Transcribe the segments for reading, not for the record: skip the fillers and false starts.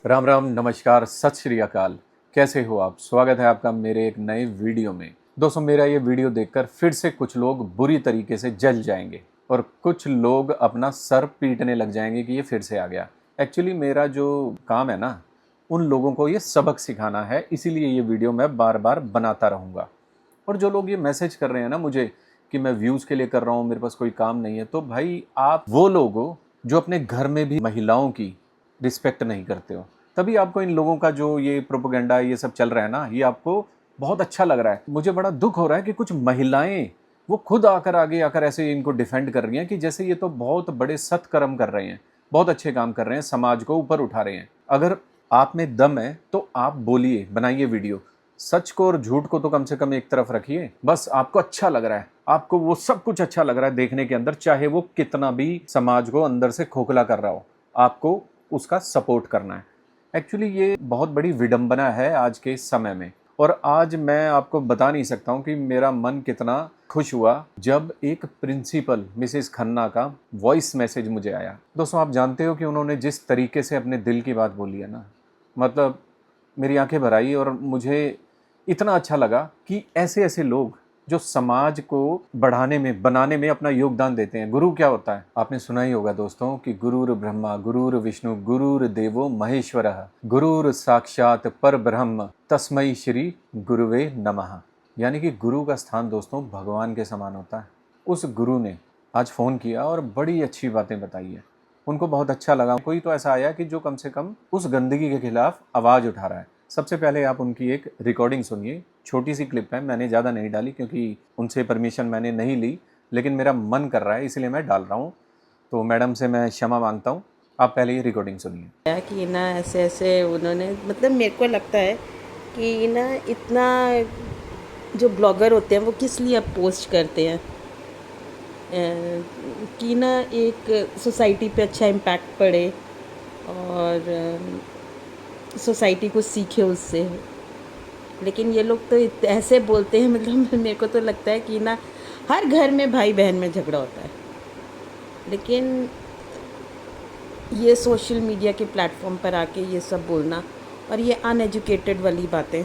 राम राम, नमस्कार, सत श्री अकाल। कैसे हो आप? स्वागत है आपका मेरे एक नए वीडियो में। दोस्तों, मेरा ये वीडियो देखकर फिर से कुछ लोग बुरी तरीके से जल जाएंगे और कुछ लोग अपना सर पीटने लग जाएंगे कि ये फिर से आ गया। एक्चुअली मेरा जो काम है ना, उन लोगों को ये सबक सिखाना है, इसीलिए ये वीडियो मैं बार बार बनाता रहूँगा। और जो लोग ये मैसेज कर रहे हैं ना मुझे कि मैं व्यूज़ के लिए कर रहा हूँ, मेरे पास कोई काम नहीं है, तो भाई आप वो लोग हो जो अपने घर में भी महिलाओं की रिस्पेक्ट नहीं करते हो। तभी आपको इन लोगों का जो ये प्रोपेगेंडा ये सब चल रहा है ना, ये आपको बहुत अच्छा लग रहा है। मुझे बड़ा दुख हो रहा है कि कुछ महिलाएं वो खुद आकर आगे आकर ऐसे इनको डिफेंड कर रही हैं कि जैसे ये तो बहुत बड़े सत्कर्म कर रहे हैं, बहुत अच्छे काम कर रहे हैं, समाज को ऊपर उठा रहे हैं। अगर आप में दम है तो आप बोलिए, बनाइए वीडियो। सच को और झूठ को तो कम से कम एक तरफ रखिए। बस आपको अच्छा लग रहा है, आपको वो सब कुछ अच्छा लग रहा है देखने के अंदर, चाहे वो कितना भी समाज को अंदर से खोखला कर रहा हो, आपको उसका सपोर्ट करना है। एक्चुअली ये बहुत बड़ी विडंबना है आज के समय में। और आज मैं आपको बता नहीं सकता हूँ कि मेरा मन कितना खुश हुआ जब एक प्रिंसिपल मिसेस खन्ना का वॉइस मैसेज मुझे आया। दोस्तों, आप जानते हो कि उन्होंने जिस तरीके से अपने दिल की बात बोली है ना, मतलब मेरी आंखें भर आई। और मुझे इतना अच्छा लगा कि ऐसे ऐसे लोग जो समाज को बढ़ाने में, बनाने में अपना योगदान देते हैं। गुरु क्या होता है? आपने सुना ही होगा दोस्तों कि गुरुर ब्रह्मा गुरुर विष्णु गुरुर देवो महेश्वरः गुरुर साक्षात पर ब्रह्म तस्मै श्री गुरुवे नमः। यानी कि गुरु का स्थान दोस्तों भगवान के समान होता है। उस गुरु ने आज फ़ोन किया और बड़ी अच्छी बातें बताई है। उनको बहुत अच्छा लगा। कोई तो ऐसा आया कि जो कम से कम उस गंदगी के खिलाफ आवाज़ उठा रहा है। सबसे पहले आप उनकी एक रिकॉर्डिंग सुनिए। छोटी सी क्लिप है, मैंने ज़्यादा नहीं डाली क्योंकि उनसे परमिशन मैंने नहीं ली, लेकिन मेरा मन कर रहा है इसलिए मैं डाल रहा हूँ। तो मैडम से मैं क्षमा मांगता हूँ। आप पहले ये रिकॉर्डिंग सुनिए। कि ना ऐसे ऐसे उन्होंने, मतलब मेरे को लगता है कि ना इतना जो ब्लॉगर होते हैं वो किस लिए अब पोस्ट करते हैं कि ना एक सोसाइटी पे अच्छा इम्पैक्ट पड़े और सोसाइटी को सीखे उससे। लेकिन ये लोग तो ऐसे बोलते हैं, मतलब मेरे को तो लगता है कि ना हर घर में भाई बहन में झगड़ा होता है, लेकिन ये सोशल मीडिया के प्लेटफॉर्म पर आके ये सब बोलना और ये अनएजुकेटेड वाली बातें।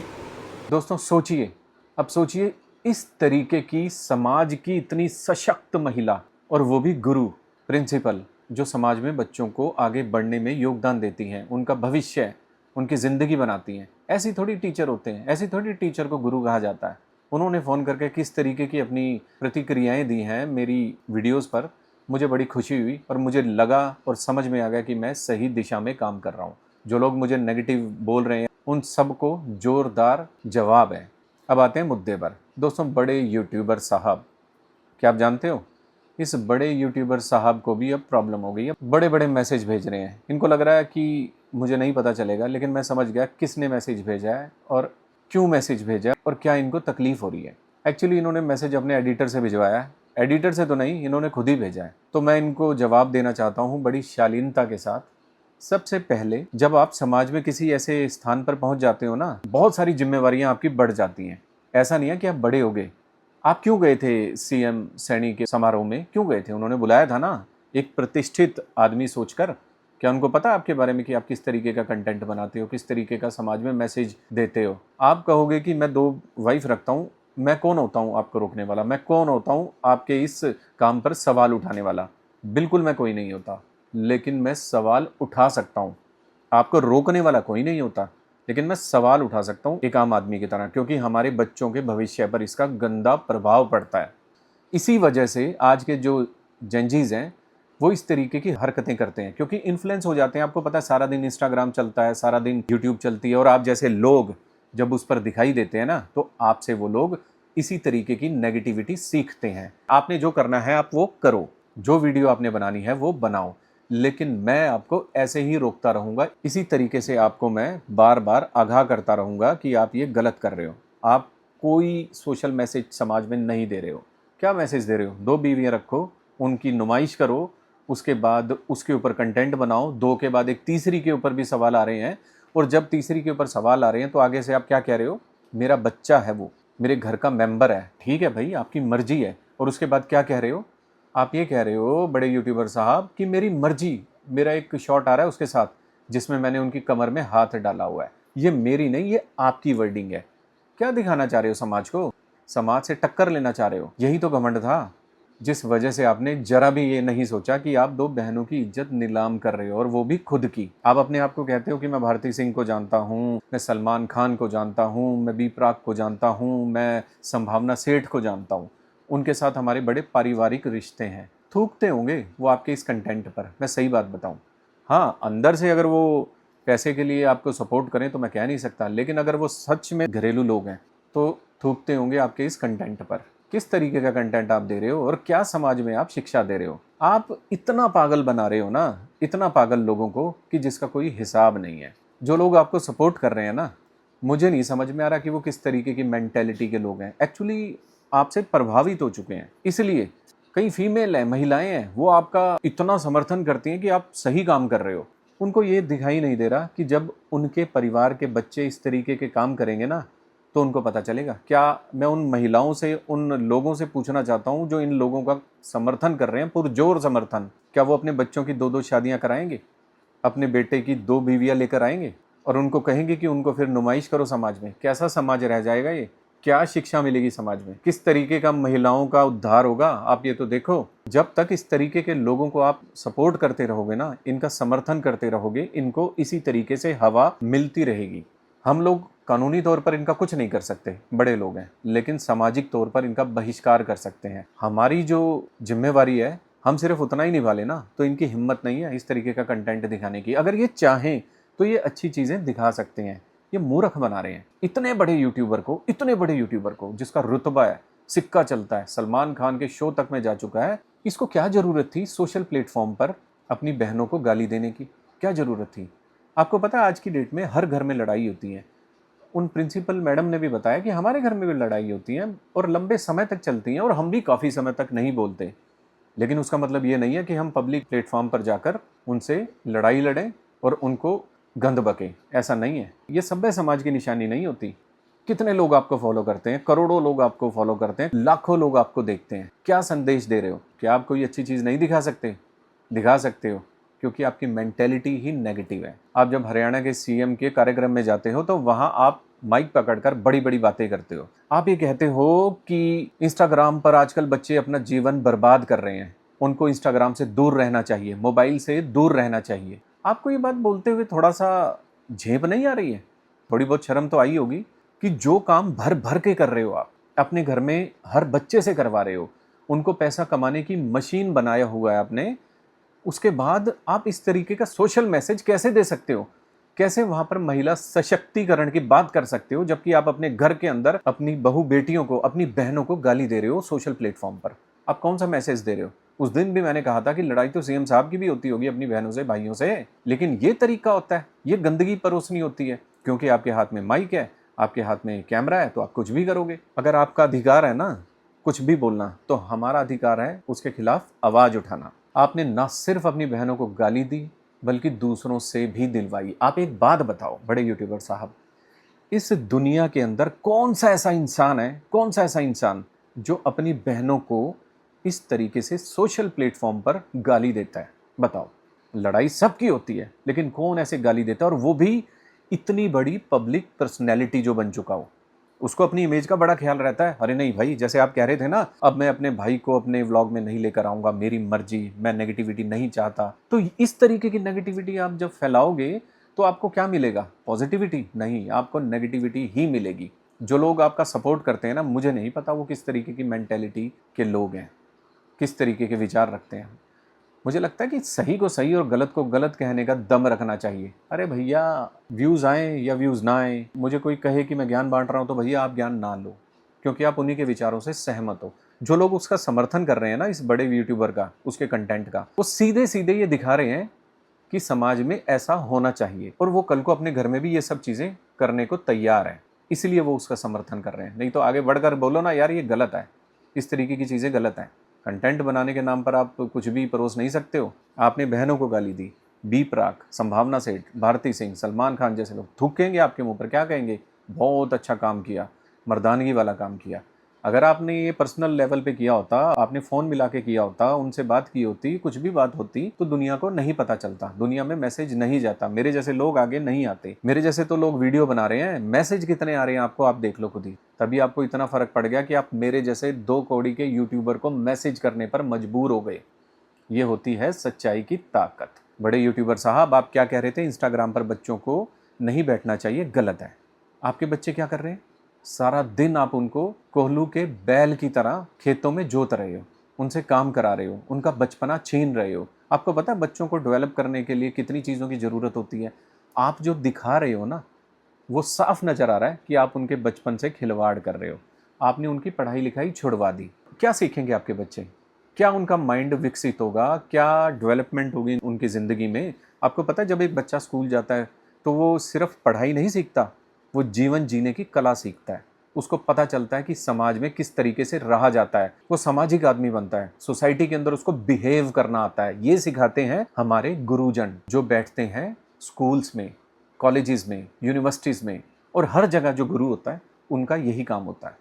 दोस्तों सोचिए, अब सोचिए, इस तरीके की समाज की इतनी सशक्त महिला, और वो भी गुरु, प्रिंसिपल, जो समाज में बच्चों को आगे बढ़ने में योगदान देती हैं, उनका भविष्य, उनकी ज़िंदगी बनाती हैं। ऐसी थोड़ी टीचर होते हैं, ऐसी थोड़ी टीचर को गुरु कहा जाता है। उन्होंने फ़ोन करके किस तरीके की अपनी प्रतिक्रियाएं दी हैं मेरी वीडियोज़ पर, मुझे बड़ी खुशी हुई और मुझे लगा और समझ में आ गया कि मैं सही दिशा में काम कर रहा हूँ। जो लोग मुझे नेगेटिव बोल रहे हैं उन सबको जोरदार जवाब है। अब आते हैं मुद्दे पर। दोस्तों, बड़े यूट्यूबर साहब, क्या आप जानते हो इस बड़े यूट्यूबर साहब को भी अब प्रॉब्लम हो गई है। बड़े बड़े मैसेज भेज रहे हैं। इनको लग रहा है कि मुझे नहीं पता चलेगा, लेकिन मैं समझ गया किसने मैसेज भेजा है और क्यों मैसेज भेजा है और क्या इनको तकलीफ हो रही है। एक्चुअली इन्होंने मैसेज अपने एडिटर से भिजवाया है। एडिटर से तो नहीं, इन्होंने खुद ही भेजा है। तो मैं इनको जवाब देना चाहता हूँ बड़ी शालीनता के साथ। सबसे पहले, जब आप समाज में किसी ऐसे स्थान पर पहुंच जाते हो ना, बहुत सारी जिम्मेवारियां आपकी बढ़ जाती हैं। ऐसा नहीं है कि आप बड़े हो गए। आप क्यों गए थे सीएम सैनी के समारोह में? क्यों गए थे? उन्होंने बुलाया था ना, एक प्रतिष्ठित आदमी सोचकर। क्या उनको पता आपके बारे में कि आप किस तरीके का कंटेंट बनाते हो, किस तरीके का समाज में मैसेज देते हो? आप कहोगे कि मैं 2 वाइफ रखता हूँ, मैं कौन होता हूँ आपको रोकने वाला? मैं कौन होता हूँ आपके इस काम पर सवाल उठाने वाला? बिल्कुल मैं कोई नहीं होता, लेकिन मैं सवाल उठा सकता हूँ। आपको रोकने वाला कोई नहीं होता, लेकिन मैं सवाल उठा सकता हूँ एक आम आदमी की तरह, क्योंकि हमारे बच्चों के भविष्य पर इसका गंदा प्रभाव पड़ता है। इसी वजह से आज के जो जेंजीज हैं वो इस तरीके की हरकतें करते हैं, क्योंकि इन्फ्लुएंस हो जाते हैं। आपको पता है, सारा दिन इंस्टाग्राम चलता है, सारा दिन यूट्यूब चलती है, और आप जैसे लोग जब उस पर दिखाई देते हैं ना, तो आपसे वो लोग इसी तरीके की नेगेटिविटी सीखते हैं। आपने जो करना है आप वो करो, जो वीडियो आपने बनानी है वो बनाओ, लेकिन मैं आपको ऐसे ही रोकता रहूंगा। इसी तरीके से आपको मैं बार बार आगाह करता रहूंगा कि आप ये गलत कर रहे हो। आप कोई सोशल मैसेज समाज में नहीं दे रहे हो। क्या मैसेज दे रहे हो? 2 बीवियां रखो, उनकी नुमाइश करो, उसके बाद उसके ऊपर कंटेंट बनाओ, 2 के बाद एक तीसरी के ऊपर भी सवाल आ रहे हैं, और जब तीसरी के ऊपर सवाल आ रहे हैं तो आगे से आप क्या कह रहे हो? मेरा बच्चा है, वो मेरे घर का मेंबर है। ठीक है भाई, आपकी मर्जी है। और उसके बाद क्या कह रहे हो? आप ये कह रहे हो बड़े यूट्यूबर साहब कि मेरी मर्जी, मेरा एक शॉट आ रहा है उसके साथ, जिसमें मैंने उनकी कमर में हाथ डाला हुआ है। ये मेरी नहीं, ये आपकी वर्डिंग है। क्या दिखाना चाह रहे हो समाज को? समाज से टक्कर लेना चाह रहे हो? यही तो घमंड था, जिस वजह से आपने जरा भी ये नहीं सोचा कि आप दो बहनों की इज्जत नीलाम कर रहे हो, और वो भी खुद की। आप अपने आप को कहते हो कि मैं भारती सिंह को जानता हूँ, मैं सलमान खान को जानता हूँ, मैं बी प्राक को जानता हूँ, मैं संभावना सेठ को जानता हूँ, उनके साथ हमारे बड़े पारिवारिक रिश्ते हैं। थूकते होंगे वो आपके इस कंटेंट पर, मैं सही बात बताऊँ। हाँ, अंदर से अगर वो पैसे के लिए आपको सपोर्ट करें तो मैं कह नहीं सकता, लेकिन अगर वो सच में घरेलू लोग हैं तो थूकते होंगे आपके इस कंटेंट पर। किस तरीके का कंटेंट आप दे रहे हो और क्या समाज में आप शिक्षा दे रहे हो? आप इतना पागल बना रहे हो ना, इतना पागल लोगों को, कि जिसका कोई हिसाब नहीं है। जो लोग आपको सपोर्ट कर रहे हैं ना, मुझे नहीं समझ में आ रहा कि वो किस तरीके की मेंटेलिटी के लोग हैं। एक्चुअली आपसे प्रभावित हो चुके हैं, इसलिए कई फीमेल हैं, महिलाएं हैं, वो आपका इतना समर्थन करती हैं कि आप सही काम कर रहे हो। उनको ये दिखाई नहीं दे रहा कि जब उनके परिवार के बच्चे इस तरीके के काम करेंगे ना, तो उनको पता चलेगा। क्या मैं उन महिलाओं से, उन लोगों से पूछना चाहता हूँ जो इन लोगों का समर्थन कर रहे हैं, पुरजोर समर्थन, क्या वो अपने बच्चों की 2-2 शादियाँ कराएंगे? अपने बेटे की 2 बीवियाँ लेकर आएंगे और उनको कहेंगे कि उनको फिर नुमाइश करो समाज में? कैसा समाज रह जाएगा ये? क्या शिक्षा मिलेगी समाज में? किस तरीके का महिलाओं का उद्धार होगा? आप ये तो देखो। जब तक इस तरीके के लोगों को आप सपोर्ट करते रहोगे ना, इनका समर्थन करते रहोगे, इनको इसी तरीके से हवा मिलती रहेगी। हम लोग कानूनी तौर पर इनका कुछ नहीं कर सकते, बड़े लोग हैं, लेकिन सामाजिक तौर पर इनका बहिष्कार कर सकते हैं। हमारी जो जिम्मेवारी है, हम सिर्फ उतना ही निभा लेना, तो इनकी हिम्मत नहीं है इस तरीके का कंटेंट दिखाने की। अगर ये चाहें तो ये अच्छी चीज़ें दिखा सकते हैं। ये मूर्ख बना रहे हैं इतने बड़े यूट्यूबर को, इतने बड़े यूट्यूबर को जिसका रुतबा है, सिक्का चलता है, सलमान खान के शो तक में जा चुका है। इसको क्या ज़रूरत थी सोशल प्लेटफॉर्म पर अपनी बहनों को गाली देने की? क्या ज़रूरत थी? आपको पता है आज की डेट में हर घर में लड़ाई होती है। उन प्रिंसिपल मैडम ने भी बताया कि हमारे घर में भी लड़ाई होती है और लंबे समय तक चलती हैं, और हम भी काफ़ी समय तक नहीं बोलते। लेकिन उसका मतलब ये नहीं है कि हम पब्लिक प्लेटफॉर्म पर जाकर उनसे लड़ाई लड़ें और उनको गंद बकें। ऐसा नहीं है। ये सभ्य समाज की निशानी नहीं होती। कितने लोग आपको फॉलो करते हैं? करोड़ों लोग आपको फॉलो करते हैं, लाखों लोग आपको देखते हैं। क्या संदेश दे रहे हो? क्या आप कोई अच्छी चीज़ नहीं दिखा सकते? दिखा सकते हो, क्योंकि आपकी मेंटेलिटी ही नेगेटिव है। आप जब हरियाणा के सीएम के कार्यक्रम में जाते हो तो वहाँ आप माइक पकड़कर बड़ी बड़ी बातें करते हो। आप ये कहते हो कि इंस्टाग्राम पर आजकल बच्चे अपना जीवन बर्बाद कर रहे हैं, उनको इंस्टाग्राम से दूर रहना चाहिए, मोबाइल से दूर रहना चाहिए। आपको ये बात बोलते हुए थोड़ा सा झेप नहीं आ रही है? थोड़ी बहुत शर्म तो आई होगी कि जो काम भर भर के कर रहे हो, आप अपने घर में हर बच्चे से करवा रहे हो, उनको पैसा कमाने की मशीन बनाया हुआ है आपने, उसके बाद आप इस तरीके का सोशल मैसेज कैसे दे सकते हो? कैसे वहां पर महिला सशक्तिकरण की बात कर सकते हो, जबकि आप अपने घर के अंदर अपनी बहू बेटियों को, अपनी बहनों को गाली दे रहे हो सोशल प्लेटफॉर्म पर? आप कौन सा मैसेज दे रहे हो? उस दिन भी मैंने कहा था कि लड़ाई तो सीएम साहब की भी होती होगी अपनी बहनों से, भाइयों से, लेकिन ये तरीका होता है, ये गंदगी परोसनी होती है। क्योंकि आपके हाथ में माइक है, आपके हाथ में कैमरा है, तो आप कुछ भी करोगे। अगर आपका अधिकार है ना कुछ भी बोलना, तो हमारा अधिकार है उसके खिलाफ आवाज उठाना। आपने ना सिर्फ अपनी बहनों को गाली दी, बल्कि दूसरों से भी दिलवाई। आप एक बात बताओ बड़े यूट्यूबर साहब, इस दुनिया के अंदर कौन सा ऐसा इंसान है, कौन सा ऐसा इंसान जो अपनी बहनों को इस तरीके से सोशल प्लेटफॉर्म पर गाली देता है? बताओ। लड़ाई सबकी होती है, लेकिन कौन ऐसे गाली देता है, और वो भी इतनी बड़ी पब्लिक पर्सनैलिटी जो बन चुका हो? उसको अपनी इमेज का बड़ा ख्याल रहता है। अरे नहीं भाई, जैसे आप कह रहे थे ना, अब मैं अपने भाई को अपने व्लॉग में नहीं लेकर आऊंगा, मेरी मर्जी, मैं नेगेटिविटी नहीं चाहता। तो इस तरीके की नेगेटिविटी आप जब फैलाओगे तो आपको क्या मिलेगा? पॉजिटिविटी नहीं, आपको नेगेटिविटी ही मिलेगी। जो लोग आपका सपोर्ट करते हैं ना, मुझे नहीं पता वो किस तरीके की मेंटेलिटी के लोग हैं, किस तरीके के विचार रखते हैं। मुझे लगता है कि सही को सही और गलत को गलत कहने का दम रखना चाहिए। अरे भैया, व्यूज़ आएँ या व्यूज़ ना आएँ, मुझे कोई कहे कि मैं ज्ञान बांट रहा हूँ, तो भैया आप ज्ञान ना लो, क्योंकि आप उन्हीं के विचारों से सहमत हो। जो लोग उसका समर्थन कर रहे हैं ना, इस बड़े यूट्यूबर का, उसके कंटेंट का, वो सीधे सीधे ये दिखा रहे हैं कि समाज में ऐसा होना चाहिए, और वो कल को अपने घर में भी ये सब चीज़ें करने को तैयार हैं, इसलिए वो उसका समर्थन कर रहे हैं। नहीं तो आगे बढ़कर बोलो ना यार ये गलत है, इस तरीके की चीज़ें गलत हैं। कंटेंट बनाने के नाम पर आप कुछ भी परोस नहीं सकते हो। आपने बहनों को गाली दी, बी प्राक, संभावना सेठ, भारती सिंह, सलमान खान जैसे लोग थूकेंगे आपके मुंह पर, क्या कहेंगे? बहुत अच्छा काम किया, मर्दानगी वाला काम किया। अगर आपने ये पर्सनल लेवल पे किया होता, आपने फ़ोन मिला के किया होता, उनसे बात की होती, कुछ भी बात होती, तो दुनिया को नहीं पता चलता, दुनिया में मैसेज नहीं जाता, मेरे जैसे लोग आगे नहीं आते। मेरे जैसे तो लोग वीडियो बना रहे हैं, मैसेज कितने आ रहे हैं आपको, आप देख लो खुद ही। तभी आपको इतना फ़र्क पड़ गया कि आप मेरे जैसे 2 कौड़ी के यूट्यूबर को मैसेज करने पर मजबूर हो गए। ये होती है सच्चाई की ताकत। बड़े यूट्यूबर साहब, आप क्या कह रहे थे, इंस्टाग्राम पर बच्चों को नहीं बैठना चाहिए, गलत है। आपके बच्चे क्या कर रहे हैं? सारा दिन आप उनको कोहलू के बैल की तरह खेतों में जोत रहे हो, उनसे काम करा रहे हो, उनका बचपना छीन रहे हो। आपको पता है बच्चों को डेवलप करने के लिए कितनी चीज़ों की ज़रूरत होती है? आप जो दिखा रहे हो ना, वो साफ नज़र आ रहा है कि आप उनके बचपन से खिलवाड़ कर रहे हो। आपने उनकी पढ़ाई लिखाई छुड़वा दी। क्या सीखेंगे आपके बच्चे? क्या उनका माइंड विकसित होगा? क्या डेवलपमेंट होगी उनकी ज़िंदगी में? आपको पता है जब एक बच्चा स्कूल जाता है तो वो सिर्फ पढ़ाई नहीं सीखता, वो जीवन जीने की कला सीखता है। उसको पता चलता है कि समाज में किस तरीके से रहा जाता है, वो सामाजिक आदमी बनता है, सोसाइटी के अंदर उसको बिहेव करना आता है। ये सिखाते हैं हमारे गुरुजन जो बैठते हैं स्कूल्स में, कॉलेजेस में, यूनिवर्सिटीज़ में, और हर जगह जो गुरु होता है उनका यही काम होता है।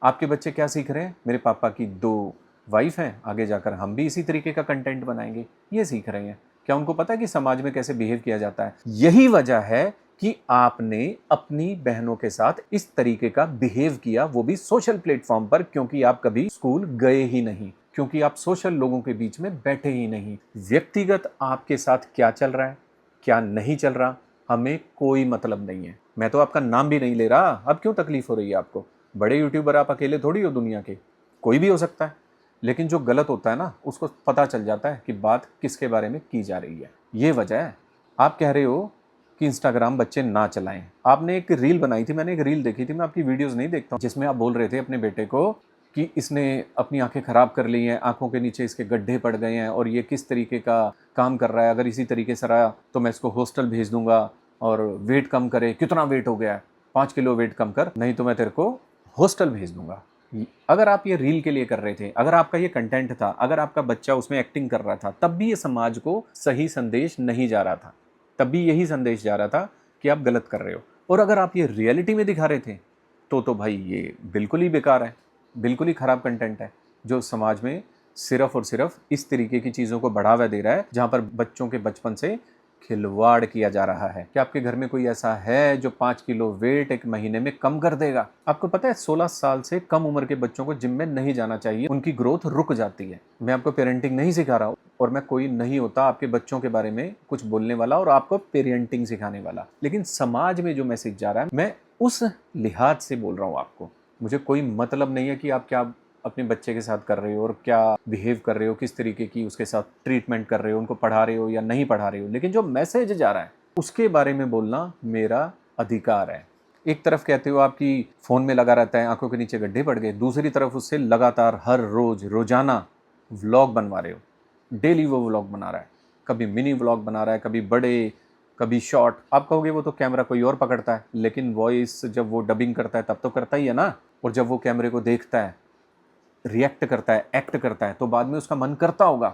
आपके बच्चे क्या सीख रहे हैं? मेरे पापा की 2 वाइफ हैं, आगे जाकर हम भी इसी तरीके का कंटेंट बनाएंगे, ये सीख रहे हैं। क्या उनको पता है कि समाज में कैसे बिहेव किया जाता है? यही वजह है कि आपने अपनी बहनों के साथ इस तरीके का बिहेव किया, वो भी सोशल प्लेटफॉर्म पर, क्योंकि आप कभी स्कूल गए ही नहीं, क्योंकि आप सोशल लोगों के बीच में बैठे ही नहीं। व्यक्तिगत आपके साथ क्या चल रहा है, क्या नहीं चल रहा, हमें कोई मतलब नहीं है। मैं तो आपका नाम भी नहीं ले रहा, अब क्यों तकलीफ हो रही है आपको? बड़े यूट्यूबर आप अकेले थोड़ी हो दुनिया के, कोई भी हो सकता है। लेकिन जो गलत होता है ना, उसको पता चल जाता है कि बात किसके बारे में की जा रही है। ये वजह है। आप कह रहे हो कि इंस्टाग्राम बच्चे ना चलाएं। आपने एक रील बनाई थी, मैंने एक रील देखी थी, मैं आपकी वीडियोस नहीं देखता हूं, जिसमें आप बोल रहे थे अपने बेटे को कि इसने अपनी आंखें खराब कर ली हैं, आंखों के नीचे इसके गड्ढे पड़ गए हैं, और ये किस तरीके का काम कर रहा है, अगर इसी तरीके से रहा तो मैं इसको हॉस्टल भेज दूंगा, और वेट कम करे, कितना वेट हो गया है, 5 किलो वेट कम कर, नहीं तो मैं तेरे को हॉस्टल भेज दूंगा। अगर आप ये रील के लिए कर रहे थे, अगर आपका ये कंटेंट था, अगर आपका बच्चा उसमें एक्टिंग कर रहा था, तब भी ये समाज को सही संदेश नहीं जा रहा था, तब भी यही संदेश जा रहा था कि आप गलत कर रहे हो। और अगर आप ये रियलिटी में दिखा रहे थे तो भाई ये बिल्कुल ही बेकार है, बिल्कुल ही ख़राब कंटेंट है, जो समाज में सिर्फ और सिर्फ इस तरीके की चीज़ों को बढ़ावा दे रहा है, जहाँ पर बच्चों के बचपन से खिलवाड़ किया जा रहा है। क्या आपके घर में कोई ऐसा है जो 5 किलो वेट 1 महीने में कम कर देगा? आपको पता है 16 साल से कम उम्र के बच्चों को जिम में नहीं जाना चाहिए, उनकी ग्रोथ रुक जाती है। मैं आपको पेरेंटिंग नहीं सिखा रहा हूँ, और मैं कोई नहीं होता आपके बच्चों के बारे में कुछ बोलने वाला और आपको पेरेंटिंग सिखाने वाला, लेकिन समाज में जो मैसेज जा रहा है, मैं उस लिहाज से बोल रहा हूँ आपको। मुझे कोई मतलब नहीं है कि आप क्या अपने बच्चे के साथ कर रहे हो और क्या बिहेव कर रहे हो, किस तरीके की उसके साथ ट्रीटमेंट कर रहे हो, उनको पढ़ा रहे हो या नहीं पढ़ा रहे हो, लेकिन जो मैसेज जा रहा है उसके बारे में बोलना मेरा अधिकार है। एक तरफ कहते हो आपकी फ़ोन में लगा रहता है, आंखों के नीचे गड्ढे पड़ गए, दूसरी तरफ उससे लगातार हर रोज़ रोज़ाना व्लॉग बनवा रहे हो, डेली वो व्लॉग बना रहा है, कभी मिनी व्लॉग बना रहा है, कभी बड़े, कभी शॉर्ट। आप कहोगे वो तो कैमरा कोई और पकड़ता है, लेकिन वॉइस जब वो डबिंग करता है तब तो करता ही है ना। और जब वो कैमरे को देखता है, रिएक्ट करता है, एक्ट करता है, तो बाद में उसका मन करता होगा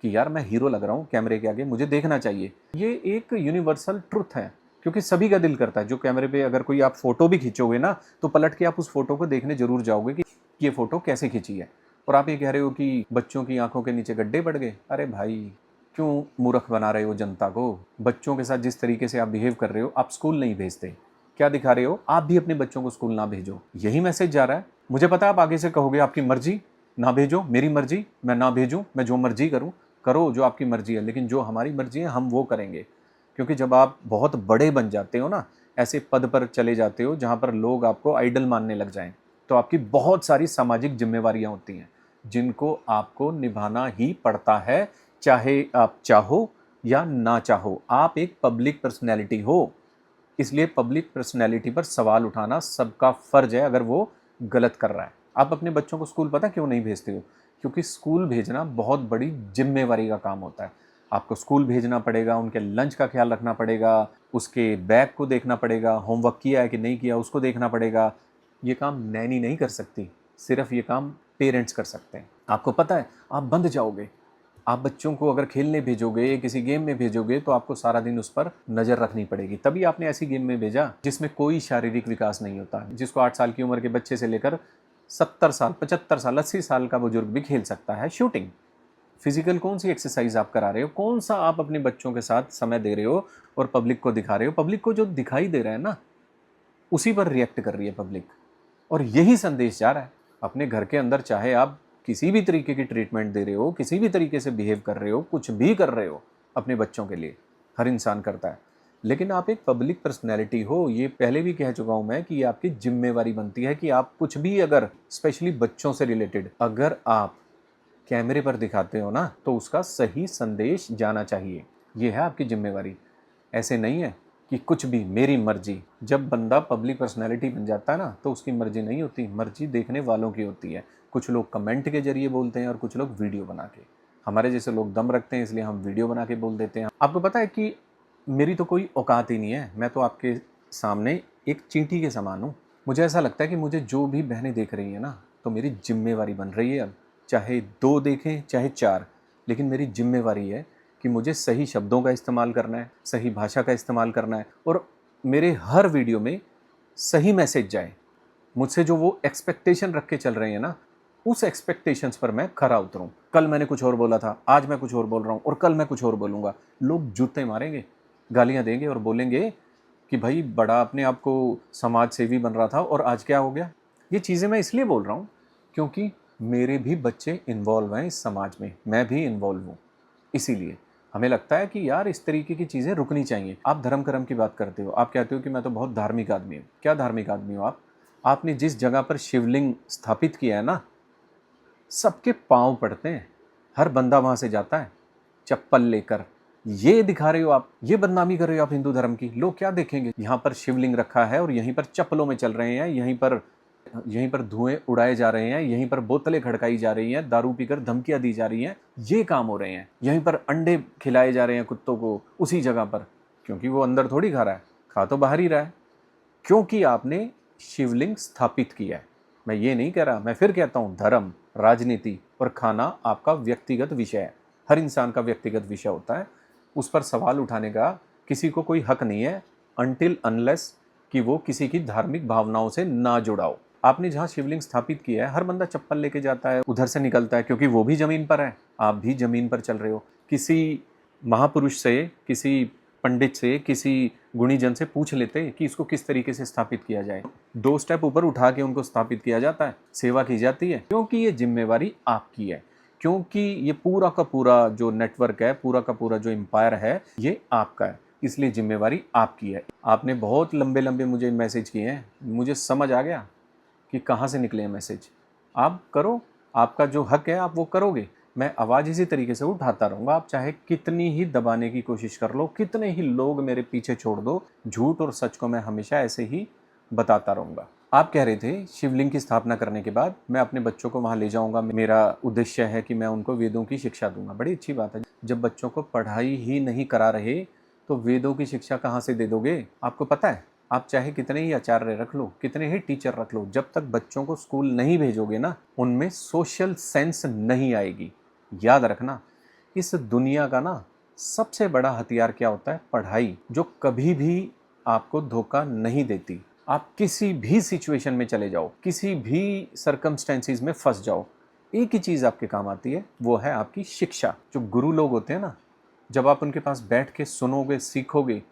कि यार मैं हीरो लग रहा हूँ कैमरे के आगे, मुझे देखना चाहिए। ये एक यूनिवर्सल ट्रुथ है, क्योंकि सभी का दिल करता है। जो कैमरे पे अगर कोई आप फोटो भी खींचोगे ना, तो पलट के आप उस फोटो को देखने जरूर जाओगे कि ये फोटो कैसे खींची है। और आप ये कह रहे हो कि बच्चों की आंखों के नीचे गड्ढे पड़ गए। अरे भाई, क्यों मूर्ख बना रहे हो जनता को? बच्चों के साथ जिस तरीके से आप बिहेव कर रहे हो, आप स्कूल नहीं भेजते, क्या दिखा रहे हो? आप भी अपने बच्चों को स्कूल ना भेजो, यही मैसेज जा रहा है। मुझे पता है आप आगे से कहोगे आपकी मर्जी, ना भेजो, मेरी मर्जी, मैं ना भेजूं, मैं जो मर्जी करूं, करो जो आपकी मर्जी है, लेकिन जो हमारी मर्जी है हम वो करेंगे। क्योंकि जब आप बहुत बड़े बन जाते हो ना, ऐसे पद पर चले जाते हो जहां पर लोग आपको आइडल मानने लग जाएं, तो आपकी बहुत सारी सामाजिक जिम्मेवारियां होती हैं जिनको आपको निभाना ही पड़ता है, चाहे आप चाहो या ना चाहो। आप एक पब्लिक पर्सनैलिटी हो, इसलिए पब्लिक पर्सनैलिटी पर सवाल उठाना सबका फ़र्ज है अगर वो गलत कर रहा है। आप अपने बच्चों को स्कूल पता क्यों नहीं भेजते हो? क्योंकि स्कूल भेजना बहुत बड़ी जिम्मेवारी का काम होता है। आपको स्कूल भेजना पड़ेगा, उनके लंच का ख्याल रखना पड़ेगा, उसके बैग को देखना पड़ेगा, होमवर्क किया है कि नहीं किया उसको देखना पड़ेगा। ये काम नैनी नहीं कर सकती, सिर्फ ये काम पेरेंट्स कर सकते हैं। आपको पता है आप बंध जाओगे। आप बच्चों को अगर खेलने भेजोगे, किसी गेम में भेजोगे, तो आपको सारा दिन उस पर नज़र रखनी पड़ेगी। तभी आपने ऐसी गेम में भेजा जिसमें कोई शारीरिक विकास नहीं होता, जिसको 8 साल की उम्र के बच्चे से लेकर 70 साल, 75 साल, 80 साल का बुजुर्ग भी खेल सकता है शूटिंग। फिजिकल कौन सी एक्सरसाइज आप करा रहे हो, कौन सा आप अपने बच्चों के साथ समय दे रहे हो और पब्लिक को दिखा रहे हो। पब्लिक को जो दिखाई दे रहा है ना, उसी पर रिएक्ट कर रही है पब्लिक, और यही संदेश जा रहा है। अपने घर के अंदर चाहे आप किसी भी तरीके की ट्रीटमेंट दे रहे हो, किसी भी तरीके से बिहेव कर रहे हो, कुछ भी कर रहे हो अपने बच्चों के लिए, हर इंसान करता है, लेकिन आप एक पब्लिक पर्सनैलिटी हो। ये पहले भी कह चुका हूं मैं कि ये आपकी जिम्मेवारी बनती है कि आप कुछ भी, अगर स्पेशली बच्चों से रिलेटेड अगर आप कैमरे पर दिखाते हो ना, तो उसका सही संदेश जाना चाहिए। ये है आपकी जिम्मेवारी। ऐसे नहीं है कि कुछ भी मेरी मर्जी। जब बंदा पब्लिक पर्सनैलिटी बन जाता है ना, तो उसकी मर्जी नहीं होती, मर्जी देखने वालों की होती है। कुछ लोग कमेंट के जरिए बोलते हैं और कुछ लोग वीडियो बना के। हमारे जैसे लोग दम रखते हैं, इसलिए हम वीडियो बना के बोल देते हैं। आपको पता है कि मेरी तो कोई औकात ही नहीं है, मैं तो आपके सामने एक चींटी के समान हूँ। मुझे ऐसा लगता है कि मुझे जो भी बहनें देख रही हैं ना, तो मेरी जिम्मेवारी बन रही है अब, चाहे 2 देखें चाहे 4, लेकिन मेरी जिम्मेवारी है कि मुझे सही शब्दों का इस्तेमाल करना है, सही भाषा का इस्तेमाल करना है, और मेरे हर वीडियो में सही मैसेज जाए। मुझसे जो वो एक्सपेक्टेशन रख के चल रहे हैं ना, उस एक्सपेक्टेशंस पर मैं खरा उतरूं। कल मैंने कुछ और बोला था, आज मैं कुछ और बोल रहा हूँ, और कल मैं कुछ और बोलूँगा। लोग जूते मारेंगे, गालियाँ देंगे और बोलेंगे कि भाई बड़ा अपने आप को समाज सेवी बन रहा था और आज क्या हो गया। ये चीज़ें मैं इसलिए बोल रहा हूँ क्योंकि मेरे भी बच्चे इन्वॉल्व हैं इस समाज में, मैं भी इन्वॉल्व हूँ। इसीलिए हमें लगता है कि यार इस तरीके की चीज़ें रुकनी चाहिए। आप धर्म कर्म की बात करते हो, आप कहते हो कि मैं तो बहुत धार्मिक आदमी हूँ। क्या धार्मिक आदमी हो आप? आपने जिस जगह पर शिवलिंग स्थापित किया है ना, सबके पांव पड़ते हैं, हर बंदा वहां से जाता है चप्पल लेकर। ये दिखा रहे हो आप, ये बदनामी कर रहे हो आप हिंदू धर्म की। लोग क्या देखेंगे? यहाँ पर शिवलिंग रखा है और यहीं पर चप्पलों में चल रहे हैं, यहीं पर धुएं उड़ाए जा रहे हैं, यहीं पर बोतलें खड़काई जा रही हैं, दारू पीकर धमकियां दी जा रही हैं, ये काम हो रहे हैं। यहीं पर अंडे खिलाए जा रहे हैं कुत्तों को उसी जगह पर, क्योंकि वो अंदर थोड़ी खा रहा है, खा तो बाहर ही रहा है, क्योंकि आपने शिवलिंग स्थापित किया है। मैं ये नहीं कह रहा, मैं फिर कहता हूँ, धर्म, राजनीति और खाना आपका व्यक्तिगत विषय है। हर इंसान का व्यक्तिगत विषय होता है, उस पर सवाल उठाने का किसी को कोई हक नहीं है, अनटिल अनलेस कि वो किसी की धार्मिक भावनाओं से ना जुड़ा हो। आपने जहाँ शिवलिंग स्थापित किया है, हर बंदा चप्पल लेके जाता है, उधर से निकलता है, क्योंकि वो भी जमीन पर है, आप भी जमीन पर चल रहे हो। किसी महापुरुष से, किसी पंडित से, किसी गुणीजन से पूछ लेते कि इसको किस तरीके से स्थापित किया जाए। 2 स्टेप ऊपर उठा के उनको स्थापित किया जाता है, सेवा की जाती है, क्योंकि ये जिम्मेवारी आपकी है, क्योंकि ये पूरा का पूरा जो नेटवर्क है, पूरा का पूरा जो एम्पायर है, ये आपका है, इसलिए जिम्मेवारी आपकी है। आपने बहुत लंबे लंबे मुझे मैसेज किए हैं, मुझे समझ आ गया कि कहाँ से निकले हैं मैसेज। आप करो, आपका जो हक है आप वो करोगे, मैं आवाज़ इसी तरीके से उठाता रहूँगा। आप चाहे कितनी ही दबाने की कोशिश कर लो, कितने ही लोग मेरे पीछे छोड़ दो, झूठ और सच को मैं हमेशा ऐसे ही बताता रहूँगा। आप कह रहे थे शिवलिंग की स्थापना करने के बाद मैं अपने बच्चों को वहाँ ले जाऊँगा, मेरा उद्देश्य है कि मैं उनको वेदों की शिक्षा दूंगा। बड़ी अच्छी बात है। जब बच्चों को पढ़ाई ही नहीं करा रहे तो वेदों की शिक्षा कहाँ से दे दोगे? आपको पता है, आप चाहे कितने ही आचार्य रख लो, कितने ही टीचर रख लो, जब तक बच्चों को स्कूल नहीं भेजोगे ना, उनमें सोशल सेंस नहीं आएगी। याद रखना, इस दुनिया का ना सबसे बड़ा हथियार क्या होता है? पढ़ाई, जो कभी भी आपको धोखा नहीं देती। आप किसी भी सिचुएशन में चले जाओ, किसी भी सर्कमस्टेंसेस में फंस जाओ, एक ही चीज़ आपके काम आती है, वो है आपकी शिक्षा। जो गुरु लोग होते हैं ना, जब आप उनके पास बैठ के सुनोगे, सीखोगे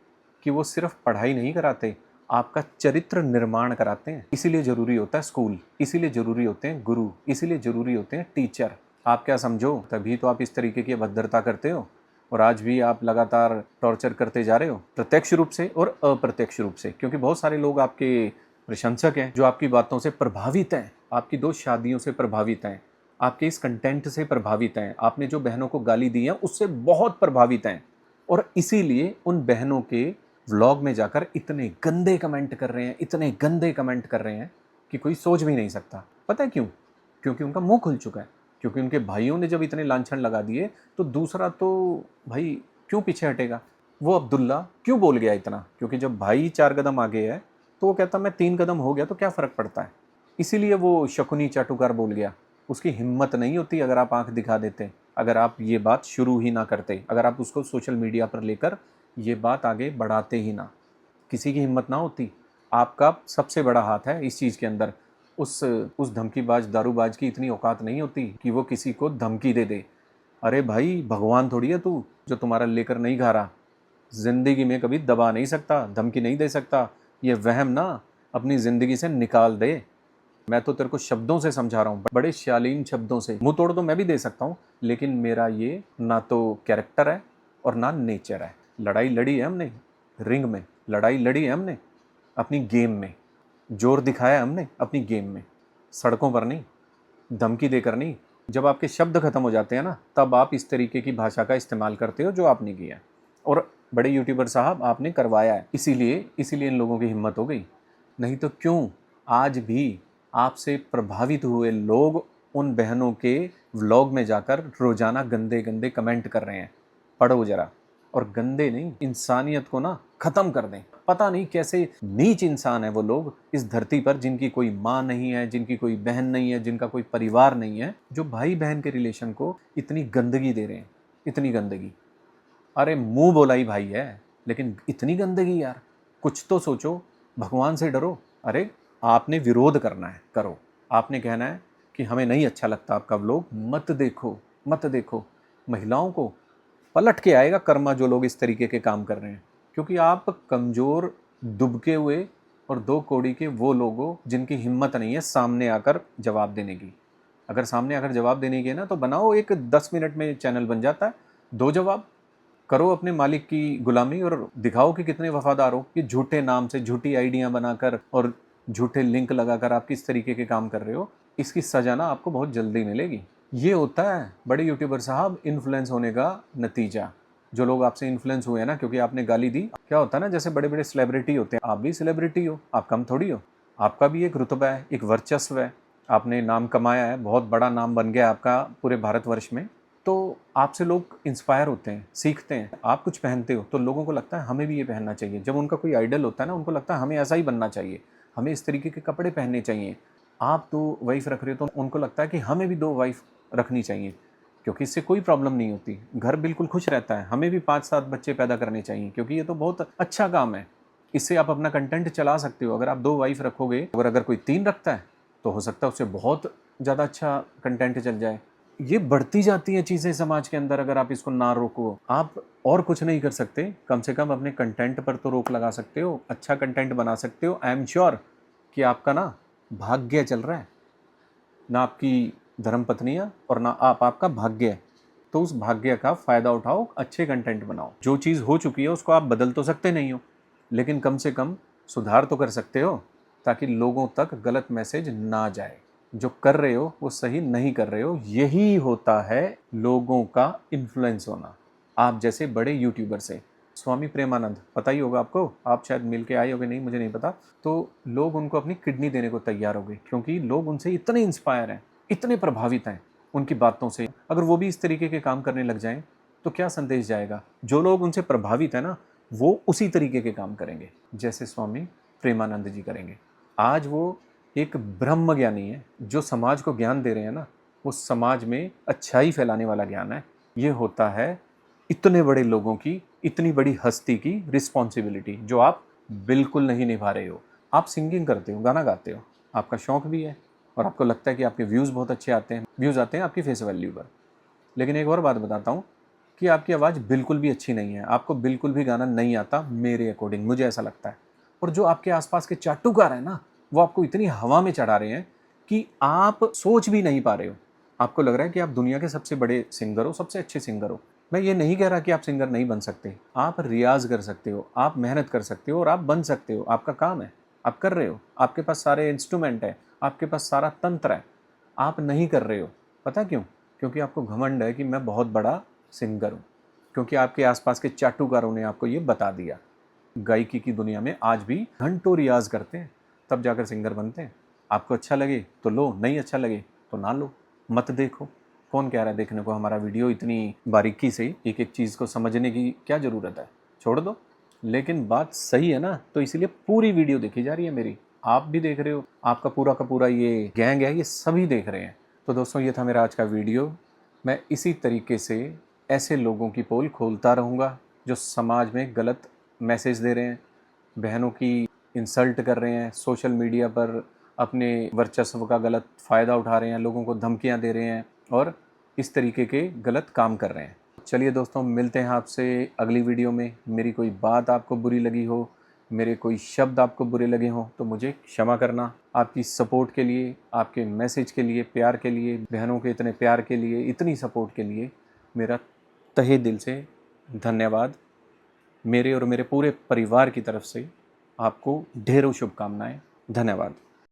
कि वो सिर्फ पढ़ाई नहीं कराते, आपका चरित्र निर्माण कराते हैं। इसीलिए ज़रूरी होता है स्कूल, इसीलिए ज़रूरी होते हैं गुरु, इसीलिए ज़रूरी होते हैं टीचर। आप क्या समझो, तभी तो आप इस तरीके की अभद्रता करते हो और आज भी आप लगातार टॉर्चर करते जा रहे हो, प्रत्यक्ष रूप से और अप्रत्यक्ष रूप से, क्योंकि बहुत सारे लोग आपके प्रशंसक हैं जो आपकी बातों से प्रभावित हैं, आपकी 2 शादियों से प्रभावित हैं, आपके इस कंटेंट से प्रभावित हैं, आपने जो बहनों को गाली दी है उससे बहुत प्रभावित हैं, और इसीलिए उन बहनों के व्लॉग में जाकर इतने गंदे कमेंट कर रहे हैं, इतने गंदे कमेंट कर रहे हैं कि कोई सोच भी नहीं सकता। पता है क्यों? क्योंकि उनका मुंह खुल चुका है, क्योंकि उनके भाइयों ने जब इतने लांछन लगा दिए तो दूसरा तो भाई क्यों पीछे हटेगा? वो अब्दुल्ला क्यों बोल गया इतना? क्योंकि जब भाई 4 कदम आगे है तो वो कहता मैं 3 कदम हो गया तो क्या फ़र्क पड़ता है। इसीलिए वो शकुनी चाटुकार बोल गया। उसकी हिम्मत नहीं होती अगर आप आंख दिखा देते, अगर आप ये बात शुरू ही ना करते, अगर आप उसको सोशल मीडिया पर लेकर ये बात आगे बढ़ाते ही ना, किसी की हिम्मत ना होती। आपका सबसे बड़ा हाथ है इस चीज़ के अंदर। उस धमकीबाज दारूबाज की इतनी औकात नहीं होती कि वो किसी को धमकी दे दे। अरे भाई, भगवान थोड़ी है तू जो तुम्हारा लेकर नहीं खा रहा। जिंदगी में कभी दबा नहीं सकता, धमकी नहीं दे सकता। ये वहम ना अपनी जिंदगी से निकाल दे। मैं तो तेरे को शब्दों से समझा रहा हूँ, बड़े शालीन शब्दों से। मुंह तोड़ तो मैं भी दे सकता हूँ, लेकिन मेरा ये ना तो कैरेक्टर है और ना नेचर है। लड़ाई लड़ी है हमने रिंग में, लड़ाई लड़ी है हमने अपनी गेम में, जोर दिखाया है हमने अपनी गेम में, सड़कों पर नहीं, धमकी देकर नहीं। जब आपके शब्द खत्म हो जाते हैं ना, तब आप इस तरीके की भाषा का इस्तेमाल करते हो जो आपने किया है। और बड़े यूट्यूबर साहब, आपने करवाया है, इसीलिए इन लोगों की हिम्मत हो गई। नहीं तो क्यों आज भी आपसे प्रभावित हुए लोग उन बहनों के व्लॉग में जाकर रोजाना गंदे गंदे कमेंट कर रहे हैं। पढ़ो जरा, और गंदे नहीं, इंसानियत को ना खत्म कर दें। पता नहीं कैसे नीच इंसान है वो लोग इस धरती पर, जिनकी कोई माँ नहीं है, जिनकी कोई बहन नहीं है, जिनका कोई परिवार नहीं है, जो भाई बहन के रिलेशन को इतनी गंदगी दे रहे हैं, इतनी गंदगी। अरे मुंह बोला ही भाई है, लेकिन इतनी गंदगी यार, कुछ तो सोचो, भगवान से डरो। अरे आपने विरोध करना है, करो। आपने कहना है कि हमें नहीं अच्छा लगता आपका व्लॉग, मत देखो, मत देखो। महिलाओं को पलट के आएगा कर्मा जो लोग इस तरीके के काम कर रहे हैं, क्योंकि आप कमज़ोर, दुबके हुए और दो कौड़ी के वो लोगों जिनकी हिम्मत नहीं है सामने आकर जवाब देने की। अगर सामने आकर जवाब देने की है ना, तो बनाओ, एक 10 मिनट में चैनल बन जाता है। दो जवाब करो अपने मालिक की गुलामी और दिखाओ कि कितने वफादार हो। कि झूठे नाम से झूठी आइडियाँ बनाकर और झूठे लिंक लगाकर आप किस तरीके के काम कर रहे हो, इसकी सजा ना आपको बहुत जल्दी मिलेगी। ये होता है बड़े यूट्यूबर साहब इन्फ्लुएंस होने का नतीजा। जो लोग आपसे इन्फ्लुएंस हुए हैं ना, क्योंकि आपने गाली दी, क्या होता है ना, जैसे बड़े बड़े सेलिब्रिटी होते हैं, आप भी सेलिब्रिटी हो, आप कम थोड़ी हो। आपका भी एक रुतबा है, एक वर्चस्व है, आपने नाम कमाया है, बहुत बड़ा नाम बन गया आपका पूरे भारतवर्ष में। तो आपसे लोग इंस्पायर होते हैं, सीखते हैं। आप कुछ पहनते हो तो लोगों को लगता है हमें भी ये पहनना चाहिए। जब उनका कोई आइडल होता है ना, उनको लगता है हमें ऐसा ही बनना चाहिए, हमें इस तरीके के कपड़े पहनने चाहिए। आप 2 वाइफ रख रहे हो तो उनको लगता है कि हमें भी 2 वाइफ रखनी चाहिए, क्योंकि इससे कोई प्रॉब्लम नहीं होती, घर बिल्कुल खुश रहता है। हमें भी 5-7 बच्चे पैदा करने चाहिए, क्योंकि ये तो बहुत अच्छा काम है। इससे आप अपना कंटेंट चला सकते हो। अगर आप 2 वाइफ रखोगे, और अगर कोई 3 रखता है तो हो सकता है उससे बहुत ज़्यादा अच्छा कंटेंट चल जाए। ये बढ़ती जाती हैं चीज़ें समाज के अंदर, अगर आप इसको ना रोको। आप और कुछ नहीं कर सकते, कम से कम अपने कंटेंट पर तो रोक लगा सकते हो, अच्छा कंटेंट बना सकते हो। आई एम श्योर कि आपका ना भाग्य चल रहा है, ना आपकी धर्मपत्नियाँ और ना आपका भाग्य है। तो उस भाग्य का फ़ायदा उठाओ, अच्छे कंटेंट बनाओ। जो चीज़ हो चुकी है उसको आप बदल तो सकते नहीं हो, लेकिन कम से कम सुधार तो कर सकते हो, ताकि लोगों तक गलत मैसेज ना जाए। जो कर रहे हो वो सही नहीं कर रहे हो। यही होता है लोगों का इन्फ्लुएंस होना, आप जैसे बड़े यूट्यूबर से। स्वामी प्रेमानंद, पता ही होगा आपको, आप शायद मिल के आए होगे, नहीं मुझे नहीं पता। तो लोग उनको अपनी किडनी देने को तैयार हो गए, क्योंकि लोग उनसे इतने इंस्पायर हैं, इतने प्रभावित हैं उनकी बातों से। अगर वो भी इस तरीके के काम करने लग जाएं तो क्या संदेश जाएगा। जो लोग उनसे प्रभावित है ना, वो उसी तरीके के काम करेंगे जैसे स्वामी प्रेमानंद जी करेंगे। आज वो एक ब्रह्म ज्ञानी है, जो समाज को ज्ञान दे रहे हैं ना, वो समाज में अच्छाई फैलाने वाला ज्ञान है। ये होता है इतने बड़े लोगों की, इतनी बड़ी हस्ती की रिस्पॉन्सिबिलिटी, जो आप बिल्कुल नहीं निभा रहे हो। आप सिंगिंग करते हो, गाना गाते हो, आपका शौक भी है, और आपको लगता है कि आपके व्यूज़ बहुत अच्छे आते हैं, व्यूज़ आते हैं आपकी फेस वैल्यू पर। लेकिन एक और बात बताता हूँ कि आपकी आवाज़ बिल्कुल भी अच्छी नहीं है, आपको बिल्कुल भी गाना नहीं आता, मेरे अकॉर्डिंग, मुझे ऐसा लगता है। और जो आपके आसपास के चाटुकार हैं ना, वो आपको इतनी हवा में चढ़ा रहे हैं कि आप सोच भी नहीं पा रहे हो। आपको लग रहा है कि आप दुनिया के सबसे बड़े सिंगर हो, सबसे अच्छे सिंगर हो। मैं ये नहीं कह रहा कि आप सिंगर नहीं बन सकते, आप रियाज़ कर सकते हो, आप मेहनत कर सकते हो और आप बन सकते हो। आपका काम है, आप कर रहे हो, आपके पास सारे इंस्ट्रूमेंट है, आपके पास सारा तंत्र है, आप नहीं कर रहे हो। पता क्यों? क्योंकि आपको घमंड है कि मैं बहुत बड़ा सिंगर हूँ, क्योंकि आपके आसपास के चाटुकारों ने आपको ये बता दिया। गायकी की दुनिया में आज भी घंटों रियाज करते हैं, तब जाकर सिंगर बनते हैं। आपको अच्छा लगे तो लो, नहीं अच्छा लगे तो ना लो, मत देखो। कौन कह रहा है देखने को हमारा वीडियो? इतनी बारीकी से एक एक चीज़ को समझने की क्या ज़रूरत है, छोड़ दो। लेकिन बात सही है ना, तो इसीलिए पूरी वीडियो देखी जा रही है मेरी, आप भी देख रहे हो, आपका पूरा का पूरा ये गैंग है, ये सभी देख रहे हैं। तो दोस्तों, ये था मेरा आज का वीडियो। मैं इसी तरीके से ऐसे लोगों की पोल खोलता रहूँगा जो समाज में गलत मैसेज दे रहे हैं, बहनों की इंसल्ट कर रहे हैं, सोशल मीडिया पर अपने वर्चस्व का गलत फ़ायदा उठा रहे हैं, लोगों को धमकियां दे रहे हैं और इस तरीके के गलत काम कर रहे हैं। चलिए दोस्तों, मिलते हैं आपसे अगली वीडियो में। मेरी कोई बात आपको बुरी लगी हो, मेरे कोई शब्द आपको बुरे लगे हों तो मुझे क्षमा करना। आपकी सपोर्ट के लिए, आपके मैसेज के लिए, प्यार के लिए, बहनों के इतने प्यार के लिए, इतनी सपोर्ट के लिए मेरा तहे दिल से धन्यवाद। मेरे और मेरे पूरे परिवार की तरफ से आपको ढेरों शुभकामनाएं। धन्यवाद।